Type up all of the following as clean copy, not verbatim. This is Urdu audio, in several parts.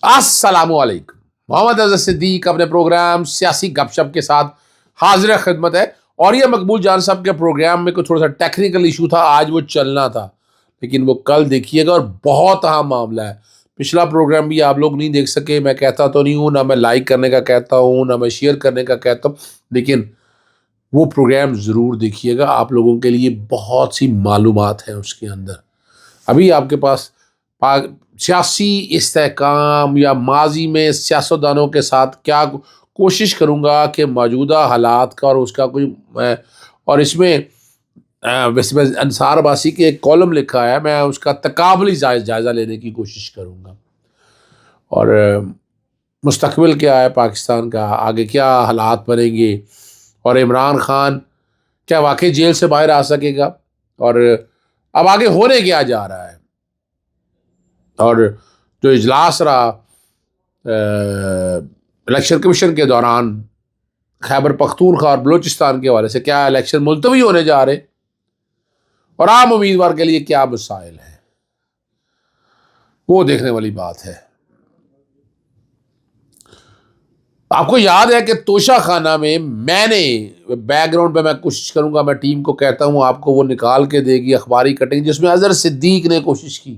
السلام علیکم. محمد اظہر صدیق اپنے پروگرام سیاسی گپ شپ کے ساتھ حاضر خدمت ہے. اور یہ مقبول جان صاحب کے پروگرام میں کوئی تھوڑا سا ٹیکنیکل ایشو تھا, آج وہ چلنا تھا, لیکن وہ کل دیکھیے گا اور بہت اہم معاملہ ہے. پچھلا پروگرام بھی آپ لوگ نہیں دیکھ سکے. میں کہتا تو نہیں ہوں, نہ میں لائک کرنے کا کہتا ہوں, نہ میں شیئر کرنے کا کہتا ہوں, لیکن وہ پروگرام ضرور دیکھیے گا. آپ لوگوں کے لیے بہت سی معلومات ہیں اس کے اندر. ابھی آپ کے پاس سیاسی استحکام یا ماضی میں سیاستدانوں کے ساتھ کیا کوشش کروں گا کہ موجودہ حالات کا اور اس کا کوئی اور اس میں ویسے میں انصار عباسی کے ایک کالم لکھا ہے, میں اس کا تقابلی جائزہ لینے کی کوشش کروں گا. اور مستقبل کیا ہے پاکستان کا, آگے کیا حالات بنیں گے, اور عمران خان کیا واقعی جیل سے باہر آ سکے گا, اور اب آگے ہونے کیا جا رہا ہے. اور جو اجلاس رہا الیکشن کمیشن کے دوران خیبر پختونخوا اور بلوچستان کے حوالے سے, کیا الیکشن ملتوی ہونے جا رہے, اور عام امیدوار کے لیے کیا مسائل ہیں, وہ دیکھنے والی بات ہے. آپ کو یاد ہے کہ توشہ خانہ میں نے بیک گراؤنڈ پہ میں کوشش کروں گا, میں ٹیم کو کہتا ہوں آپ کو وہ نکال کے دے گی اخباری کٹنگ, جس میں اظہر صدیق نے کوشش کی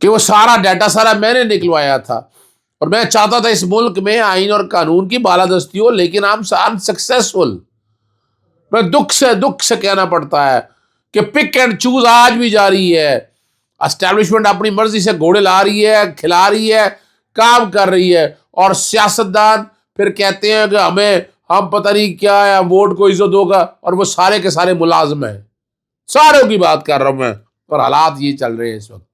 کہ وہ سارا ڈیٹا سارا میں نے نکلوایا تھا, اور میں چاہتا تھا اس ملک میں آئین اور قانون کی بالادستی ہو, لیکن ہم سکسیسفل. میں دکھ سے کہنا پڑتا ہے کہ پک اینڈ چوز آج بھی جاری ہے. اسٹیبلشمنٹ اپنی مرضی سے گھوڑے لا رہی ہے, کھلا رہی ہے, کام کر رہی ہے, اور سیاستدان پھر کہتے ہیں کہ ہم پتہ نہیں کیا ہے, ووٹ کو عزت ہوگا, اور وہ سارے کے سارے ملازم ہیں. ساروں کی بات کر رہا ہوں میں, اور حالات یہ چل رہے ہیں اس وقت.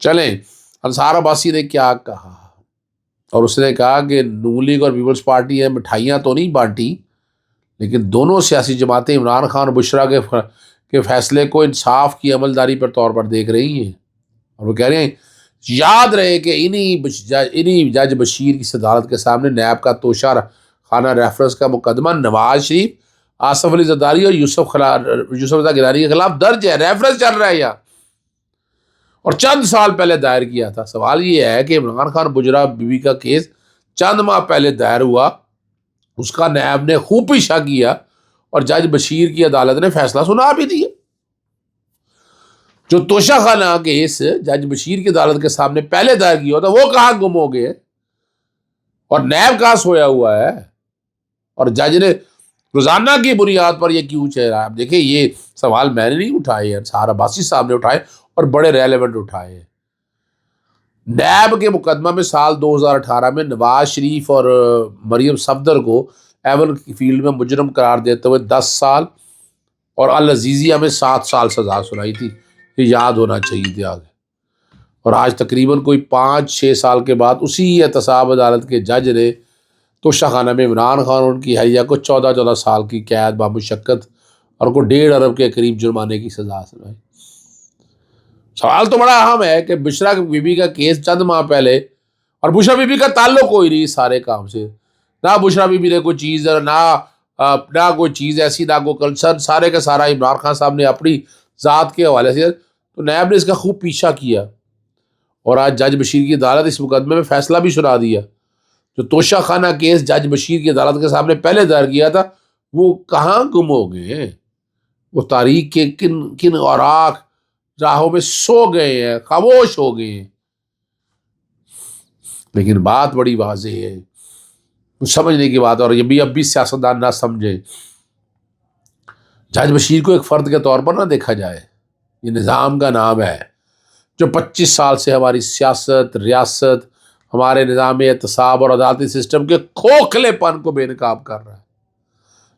چلیں, انصار عباسی نے کیا کہا, اور اس نے کہا کہ نون لیگ اور پیپلز پارٹی ہے مٹھائیاں تو نہیں بانٹی, لیکن دونوں سیاسی جماعتیں عمران خان اور بشرا کے فیصلے کو انصاف کی عملداری پر طور پر دیکھ رہی ہیں. اور وہ کہہ رہے ہیں یاد رہے کہ انہی جج بشیر کی صدارت کے سامنے نیب کا توشہ خانہ ریفرنس کا مقدمہ نواز شریف, آصف علی زرداری اور یوسف رضا گیلانی کے خلاف درج ہے. ریفرنس چل رہا ہے یہاں, اور چند سال پہلے دائر کیا تھا. سوال یہ ہے کہ عمران خان بجرا بیوی کا کیس چند ماہ پہلے دائر ہوا, اس کا نیب نے خوب پیشہ کیا, اور جج بشیر کی عدالت نے فیصلہ سنا بھی دیا. جو توشہ خانہ کیس جج بشیر کی عدالت کے سامنے پہلے دائر کیا ہوتا, وہ کہاں گم ہو گئے, اور نیب کہاں سویا ہوا ہے, اور جج نے روزانہ کی بنیاد پر یہ کیوں چل رہا ہے. اب دیکھیں, یہ سوال میں نے نہیں اٹھائے, انصار عباسی صاحب نے اٹھائے, اور بڑے ریلیونٹ اٹھائے. نیب کے مقدمہ میں سال 2018 میں نواز شریف اور مریم صفدر کو ایون فیلڈ میں مجرم قرار دیتے ہوئے 10 سال اور العزیزیہ میں 7 سال سزا سنائی تھی. یہ یاد ہونا چاہیے تھا آگے. اور آج تقریباً کوئی 5-6 سال کے بعد اسی احتساب عدالت کے جج نے توشہ خانہ میں عمران خان اور ان کی اہلیہ کو 14 سال کی قید بامشقت اور ان کو 1.5 ارب کے قریب جرمانے کی سزا سنائی. سوال تو بڑا اہم ہے کہ بشرا بی بی کا کیس چند ماہ پہلے, اور بشرا بی بی کا تعلق کوئی نہیں سارے کام سے, نہ بشرا بی بی نے کوئی چیز, نہ کوئی چیز ایسی, نہ کوئی کنسرن, سارے کا سارا عمران خان صاحب نے اپنی ذات کے حوالے سے. تو نیب نے اس کا خوب پیچھا کیا, اور آج جج بشیر کی عدالت اس مقدمے میں فیصلہ بھی سنا دیا. جو توشہ خانہ کیس جج بشیر کی عدالت کے سامنے پہلے دائر کیا تھا, وہ کہاں گم ہو گئے ہیں. وہ تاریخ کے کن اوراق راہوں میں سو گئے ہیں, خاموش ہو گئے ہیں. لیکن بات بڑی واضح ہے, سمجھنے کی بات, اور یہ بھی اب بھی سیاستدان نہ سمجھے. جج بشیر کو ایک فرد کے طور پر نہ دیکھا جائے. یہ نظام کا نام ہے جو 25 سال سے ہماری سیاست, ریاست, ہمارے نظام احتساب اور عدالتی سسٹم کے کھوکھلے پن کو بے نقاب کر رہا ہے,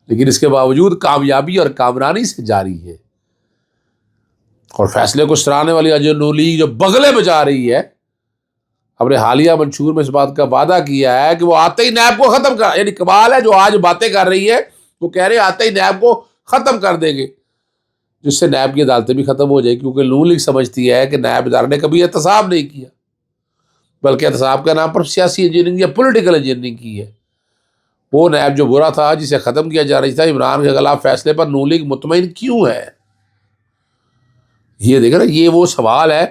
لیکن اس کے باوجود کامیابی اور کامرانی سے جاری ہے. اور فیصلے کو سرانے والی نون لیگ جو بغلے بجا رہی ہے, اپنے حالیہ منشور میں اس بات کا وعدہ کیا ہے کہ وہ آتے ہی نیب کو ختم کر, یعنی کمال ہے جو آج باتیں کر رہی ہے, وہ کہہ رہے آتے ہی نیب کو ختم کر دیں گے, جس سے نیب کی عدالتیں بھی ختم ہو جائے. کیونکہ نون لیگ سمجھتی ہے کہ نیب ادارے نے کبھی احتساب نہیں کیا, بلکہ احتساب کے نام پر سیاسی انجینئرنگ یا پولیٹیکل انجینئرنگ کی ہے. وہ نیب جو برا تھا, جسے ختم کیا جا رہی تھا, عمران کے خلاف فیصلے پر نون لیگ مطمئن کیوں ہے. یہ دیکھیں نا, یہ وہ سوال ہے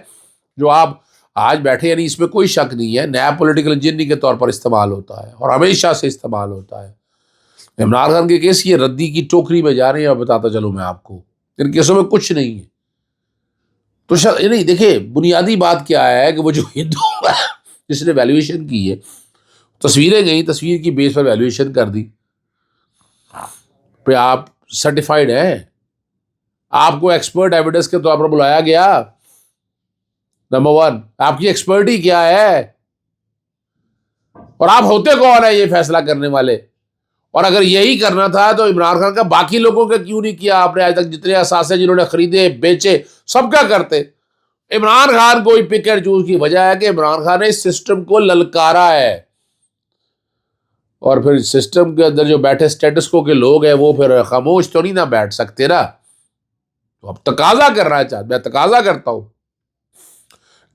جو آپ آج بیٹھے یعنی اس میں کوئی شک نہیں ہے نیا پولیٹیکل انجینئرنگ کے طور پر استعمال ہوتا ہے اور ہمیشہ سے استعمال ہوتا ہے۔ عمران خان کے کیس یہ ردی کی ٹوکری میں جا رہے ہیں، اور بتاتا چلوں میں آپ کو ان کیسوں میں کچھ نہیں ہے۔ تو نہیں دیکھیں، بنیادی بات کیا ہے کہ وہ جو ہندو جس نے ویلیویشن کی ہے، تصویریں گئیں، تصویر کی بیس پر ویلیویشن کر دی، پہ آپ سرٹیفائڈ ہیں، آپ کو ایکسپرٹ ایویڈنس کے طور پر بلایا گیا۔ نمبر 1، آپ کی ایکسپرٹی کیا ہے اور آپ ہوتے کون ہیں یہ فیصلہ کرنے والے؟ اور اگر یہی کرنا تھا تو عمران خان کا باقی لوگوں کا کیوں نہیں کیا آپ نے؟ آج تک جتنے اثاثے جنہوں نے خریدے بیچے سب کا کرتے۔ عمران خان کو ہی پک اینڈ چوز کی وجہ ہے کہ عمران خان نے اس سسٹم کو للکارا ہے، اور پھر سسٹم کے اندر جو بیٹھے سٹیٹس کو کے لوگ ہیں وہ پھر خاموش تو نہیں نہ بیٹھ سکتے نا۔ تو اب تقاضا کر رہا ہے، چاہتا میں تقاضا کرتا ہوں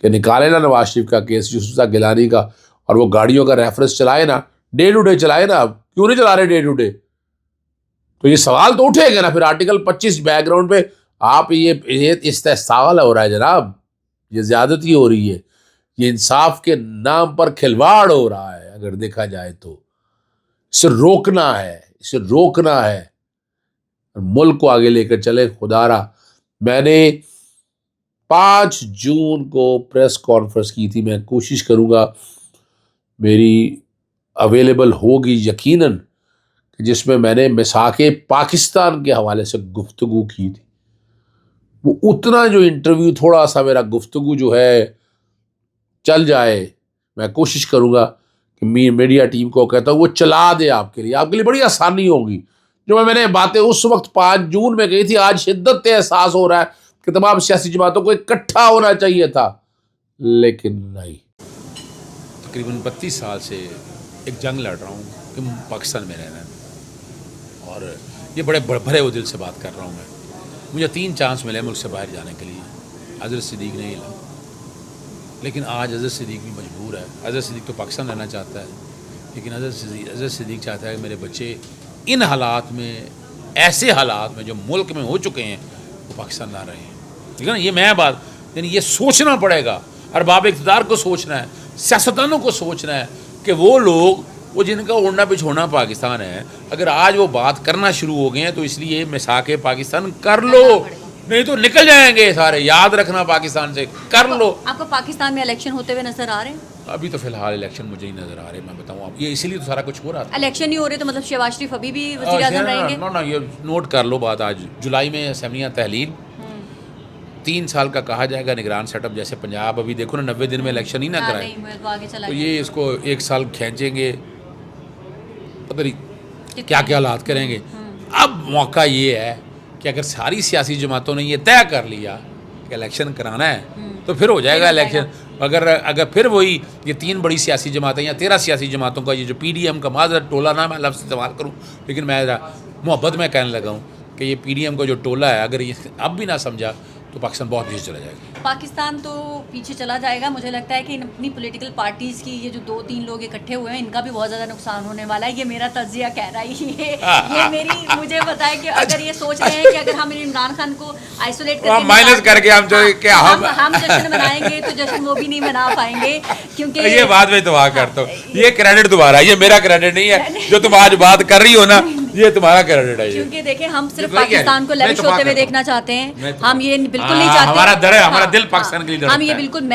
کہ نکالے نا نواز شریف کا کیس، یوسف گیلانی کا، اور وہ گاڑیوں کا ریفرنس چلائے نا، ڈے ٹو ڈے چلائے نا۔ کیوں نہیں چلا رہے ڈے ٹو ڈے؟ تو یہ سوال تو اٹھے گا نا پھر آرٹیکل 25 بیک گراؤنڈ پہ۔ آپ یہ استحصال ہو رہا ہے جناب، یہ زیادتی ہو رہی ہے، یہ انصاف کے نام پر کھلواڑ ہو رہا ہے۔ اگر دیکھا جائے تو اسے روکنا ہے، اسے روکنا ہے، ملک کو آگے لے کر چلے۔ خدا را، میں نے 5 جون کو پریس کانفرنس کی تھی، میں کوشش کروں گا میری اویلیبل ہوگی یقیناً، جس میں میں نے میثاق پاکستان کے حوالے سے گفتگو کی تھی۔ وہ اتنا جو انٹرویو، تھوڑا سا میرا گفتگو جو ہے چل جائے، میں کوشش کروں گا کہ میڈیا ٹیم کو کہتا ہوں وہ چلا دے آپ کے لیے بڑی آسانی ہوگی۔ جو میں نے باتیں اس وقت 5 جون میں کہی تھی، آج شدت سے احساس ہو رہا ہے کہ تمام سیاسی جماعتوں کو اکٹھا ہونا چاہیے تھا، لیکن نہیں۔ تقریباً 32 سال سے ایک جنگ لڑ رہا ہوں کہ پاکستان میں رہنا ہے، اور یہ بڑے بھرے ہوئے دل سے بات کر رہا ہوں میں۔ مجھے 3 چانس ملے ملک سے باہر جانے کے لیے، حضرت صدیق نہیں ہلا، لیکن آج حضرت صدیق بھی مجبور ہے۔ حضرت صدیق تو پاکستان رہنا چاہتا ہے، لیکن حضرت صدیق چاہتا ہے کہ میرے بچے ان حالات میں، ایسے حالات میں جو ملک میں ہو چکے ہیں، وہ پاکستان نہ رہے ہیں۔ ٹھیک ہے نا؟ یہ میں بات، یعنی یہ سوچنا پڑے گا، ارباب اقتدار کو سوچنا ہے، سیاستدانوں کو سوچنا ہے کہ وہ لوگ، وہ جن کا اڑنا بچھوڑنا پاکستان ہے، اگر آج وہ بات کرنا شروع ہو گئے ہیں تو اس لیے میثاق پاکستان کر لو، نہیں تو نکل جائیں گے سارے۔ یاد رکھنا، پاکستان سے کر لو۔ آپ کو پاکستان میں الیکشن ہوتے ہوئے نظر آ رہے ہیں؟ ابھی تو فی الحال الیکشن مجھے ہی نظر آ رہے ہیں، میں بتاؤں آپ، یہ اسی لیے تو سارا کچھ ہو رہا تھا۔ الیکشن نہیں ہو رہے تو مطلب شہباز شریف ابھی بھی وزیر اعظم رہیں گے؟ نو، یہ نوٹ کر لو بات۔ آج جولائی میں اسمبلیاں تحلیل، 3 سال کا کہا جائے گا نگران سیٹ اپ، جیسے پنجاب ابھی دیکھو نا 90 دن میں الیکشن ہی نہ کرائے، تو یہ اس کو 1 سال کھینچیں گے، پتہ نہیں کیا کیا حالات کریں گے۔ اب موقع یہ ہے کہ اگر ساری سیاسی جماعتوں نے یہ طے کر لیا کہ الیکشن کرانا ہے تو پھر ہو جائے گا الیکشن۔ اگر پھر وہی یہ 3 بڑی سیاسی جماعتیں یا 13 سیاسی جماعتوں کا یہ جو پی ڈی ایم کا، معذرت ٹولہ نہ میں لفظ استعمال کروں، لیکن میں محبت میں کہنے لگا ہوں کہ یہ پی ڈی ایم کا جو ٹولہ ہے، اگر یہ اب بھی نہ سمجھا تو پاکستان بہت پیچھے چلا جائے گا۔ پاکستان تو پیچھے چلا جائے گا۔ مجھے لگتا ہے کہ اپنی پولیٹیکل پارٹیز کی یہ جو 2-3 لوگ اکٹھے ہوئے ہیں، ان کا بھی بہت زیادہ نقصان ہونے والا ہے۔ یہ میرا تجزیہ کہہ رہا ہے، یہ میری، مجھے پتا ہے کہ اگر یہ سوچ رہے ہیں کہ اگر ہم عمران خان کو آئسولیٹ کر کے مائنس کر کے ہم جشن منائیں گے تو جشن وہ بھی نہیں منا پائیں گے، کیونکہ یہ بات میں دعا کرتا ہوں، یہ کریڈٹ تمہارا، یہ میرا کریڈٹ نہیں ہے۔ جو تم آج بات کر رہی ہو نا، یہ تمہارا کریڈٹ ہے، کیونکہ دیکھیں ہم صرف پاکستان کو لیوش ہوتے ہوئے دیکھنا چاہتے ہیں۔ ہم یہ بالکل نہیں چاہتے، ہمارا دل پاکستان کے لیے ہم یہ بالکل،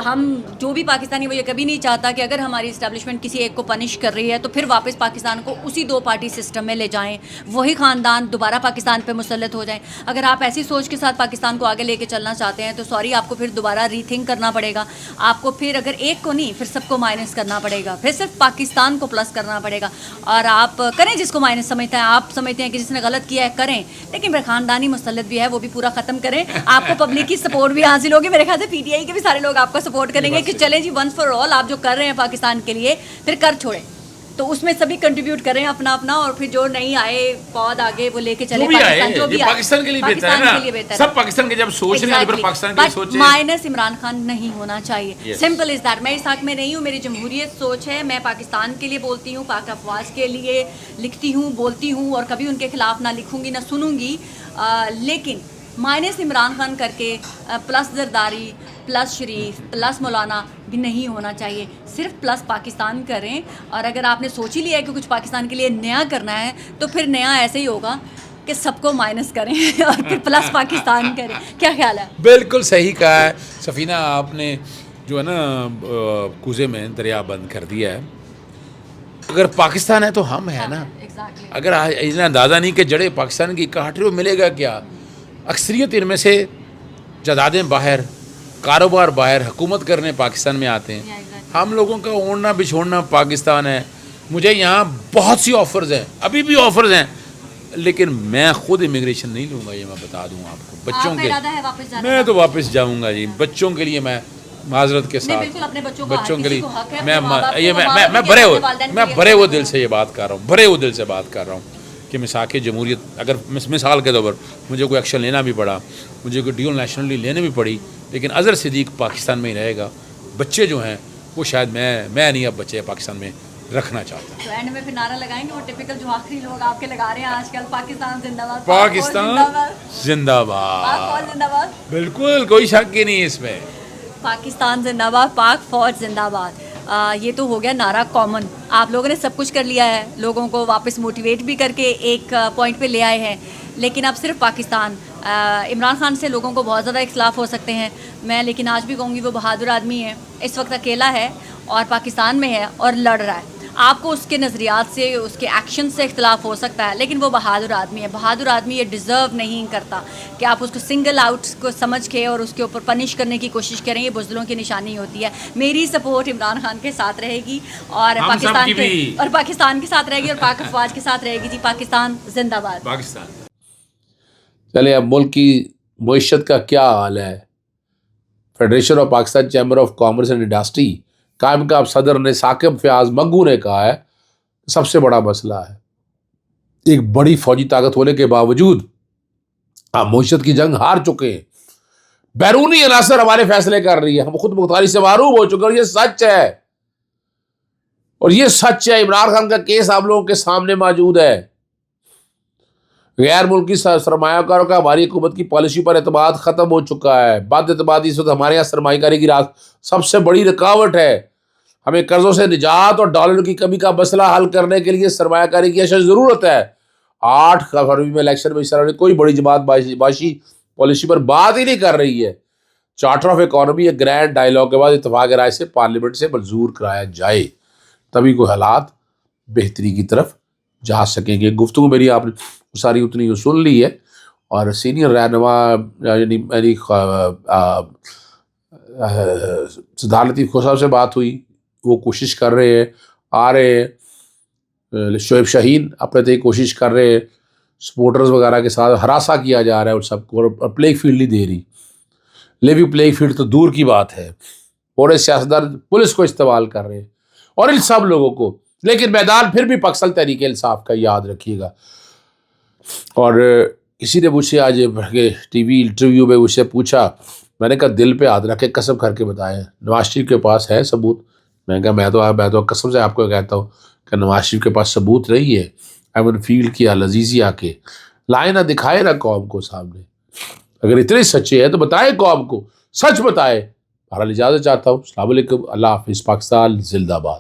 ہم جو بھی پاکستانی وہ یہ کبھی نہیں چاہتا کہ اگر ہماری اسٹیبلشمنٹ کسی ایک کو پنش کر رہی ہے تو پھر واپس پاکستان کو اسی 2 پارٹی سسٹم میں لے جائیں، وہی خاندان دوبارہ پاکستان پہ مسلط ہو جائیں۔ اگر آپ ایسی سوچ کے ساتھ پاکستان کو آگے لے کے چلنا چاہتے ہیں تو سوری، آپ کو پھر دوبارہ ری تھنک کرنا پڑے گا۔ آپ کو پھر اگر ایک کو نہیں، پھر سب کو مائنس کرنا پڑے گا، پھر صرف پاکستان کو پلس کرنا پڑے گا۔ اور آپ کریں جس کو مائنس سمجھتے ہیں، آپ سمجھتے ہیں کہ جس نے غلط کیا ہے کریں، لیکن پھر خاندانی مسلط بھی ہے وہ بھی پورا ختم کریں۔ آپ کو پبلک کی سپورٹ بھی حاصل ہوگی، میرے خیال سے پی ٹی آئی کے بھی سارے لوگ آپ کا سپورٹ کریں گے کہ چلیں جی ونس فار آل، آپ جو کر رہے ہیں پاکستان کے لیے پھر کر چھوڑیں، تو اس میں سبھی کنٹریبیوٹ کریں اپنا اپنا، اور پھر جو نہیں آئے پود آگے وہ لے کے چلے پاکستان، جو بھی پاکستان کے لیے بہتر ہے، سب پاکستان کے جب سوچ رہے ہیں پھر پاکستان کے لیے سوچیں۔ مائنس عمران خان نہیں ہونا چاہیے، سمپل از دیٹ۔ میں اس حق میں نہیں ہوں، میری جمہوریت سوچ ہے، میں پاکستان کے لیے بولتی ہوں، پاک افواج کے لیے لکھتی ہوں، بولتی ہوں، اور کبھی ان کے خلاف نہ لکھوں گی نہ سنوں گی، لیکن مائنس عمران خان کر کے پلس زرداری پلس شریف پلس مولانا بھی نہیں ہونا چاہیے, صرف پلس پاکستان کریں. اور اگر آپ نے سوچ ہی لیا ہے کہ کچھ پاکستان کے لیے نیا کرنا ہے تو پھر نیا ایسے ہی ہوگا کہ سب کو مائنس کریں اور پھر پلس پاکستان کریں. کیا خیال ہے؟ بالکل صحیح کہا ہے سفینہ آپ نے, جو ہے نا کوزے میں دریا بند کر دیا ہے. اگر پاکستان ہے تو ہم ہیں نا. اگر اندازہ نہیں کہ جڑے پاکستان کی کاٹ رہے ہو, ملے گا کیا؟ اکثریت ان میں سے جائیدادیں باہر, کاروبار باہر, حکومت کرنے پاکستان میں آتے ہیں. ہم لوگوں کا اوڑھنا بچھوڑنا پاکستان ہے. مجھے یہاں بہت سی آفرز ہیں, ابھی بھی آفرز ہیں, لیکن میں خود امیگریشن نہیں لوں گا, یہ میں بتا دوں آپ کو. بچوں کے میں تو واپس جاؤں گا جی, بچوں کے لیے میں معذرت کے ساتھ, بچوں کے لیے میں بھرے ہوئے دل سے یہ بات کر رہا ہوں, بھرے ہوئے دل سے بات کر رہا ہوں کہ مساق جمہوریت, اگر مثال کے طور پر مجھے کوئی ایکشن لینا بھی پڑا, مجھے کوئی ڈیول نیشنلٹی لینے بھی پڑی, لیکن اظہر صدیق پاکستان میں ہی رہے گا. بچے جو ہیں وہ شاید میں نہیں اب بچے پاکستان میں رکھنا چاہتا ہوں. تو اینڈ میں پھر نعرہ لگائیں گے وہ ٹپیکل جو آخری لوگ آپ کے لگا رہے ہیں آج کل, پاکستان زندہ باد, پاکستان زندہ باد. بالکل کوئی شک ہی نہیں اس میں. پاکستان زندہ باد, پاک فوج زندہ باد. یہ تو ہو گیا نعرہ کامن. آپ لوگوں نے سب کچھ کر لیا ہے, لوگوں کو واپس موٹیویٹ بھی کر کے ایک پوائنٹ پہ لے آئے ہیں, لیکن اب صرف پاکستان. عمران خان سے لوگوں کو بہت زیادہ اختلاف ہو سکتے ہیں, میں لیکن آج بھی کہوں گی وہ بہادر آدمی ہے. اس وقت اکیلا ہے اور پاکستان میں ہے اور لڑ رہا ہے. آپ کو اس کے نظریات سے, اس کے ایکشن سے اختلاف ہو سکتا ہے, لیکن وہ بہادر آدمی ہے. بہادر آدمی یہ ڈیزرو نہیں کرتا کہ آپ اس کو سنگل آؤٹ کو سمجھ کے اور اس کے اوپر پنش کرنے کی کوشش کریں. یہ بزدلوں کی نشانی ہوتی ہے. میری سپورٹ عمران خان کے ساتھ رہے گی اور پاکستان کے ساتھ رہے گی اور پاک افواج کے ساتھ رہے گی. جی پاکستان زندہ باد. پاکستان. چلے اب ملک کی معیشت کا کیا حال ہے. Federation of Pakistan chamber of commerce and industry قائم کاب صدر نے ثاقب فیاض مگو نے کہا ہے سب سے بڑا مسئلہ ہے ایک بڑی فوجی طاقت ہونے کے باوجود ہم معیشت کی جنگ ہار چکے ہیں. بیرونی عناصر ہمارے فیصلے کر رہی ہے, ہم خود مختاری سے معروف ہو چکے, اور یہ سچ ہے. اور یہ سچ ہے. عمران خان کا کیس آپ لوگوں کے سامنے موجود ہے. غیر ملکی سرمایہ کاروں کا ہماری حکومت کی پالیسی پر اعتماد ختم ہو چکا ہے. بد اعتمادی اس وقت ہمارے یہاں سرمایہ کاری کی سب سے بڑی رکاوٹ ہے. ہمیں قرضوں سے نجات اور ڈالر کی کمی کا مسئلہ حل کرنے کے لیے سرمایہ کاری کی اشد ضرورت ہے. 8 فروری میں الیکشن میں اس طرح کوئی بڑی جماعت باشی پالیسی پر بات ہی نہیں کر رہی ہے. چارٹر آف اکانومی ایک گرینڈ ڈائیلاگ کے بعد اتفاق رائے سے پارلیمنٹ سے منظور کرایا جائے, تبھی کوئی حالات بہتری کی طرف جا سکیں گے. گفتگو میری آپ نے ساری اتنی سن لی ہے, اور سینئر رہنما یعنی سدھار لطیف خو صاحب سے بات ہوئی, وہ کوشش کر رہے ہیں, آ رہے ہیں. شعیب شاہین اپنے تھے کوشش کر رہے ہیں, سپورٹرز وغیرہ کے ساتھ ہراساں کیا جا رہا ہے اور سب کو, اور پلے فیلڈ نہیں دے رہی. لیوی پلے فیلڈ تو دور کی بات ہے. بڑے سیاستدان پولیس کو استعمال کر رہے ہیں اور ان سب لوگوں کو, لیکن میدان پھر بھی پکسل تحریک انصاف کا, یاد رکھیے گا. اور کسی نے مجھ سے آج ٹی وی انٹرویو میں مجھ سے پوچھا, میں نے کہا دل پہ ہاتھ رکھ کے قسم کر کے بتائیں نواز شریف کے پاس ہے ثبوت. میں نے کہا میں تو قسم سے آپ کو کہتا ہوں کہ نواز شریف کے پاس ثبوت نہیں ہے. ایمن فیلڈ کی العزیزی آ کے لائے نہ, دکھائے نہ قوم کو سامنے. اگر اتنے سچے ہیں تو بتائیں قوم کو, سچ بتائے. بہرحال اجازت چاہتا ہوں. السلام علیکم, اللہ حافظ. پاکستان زندہ باد.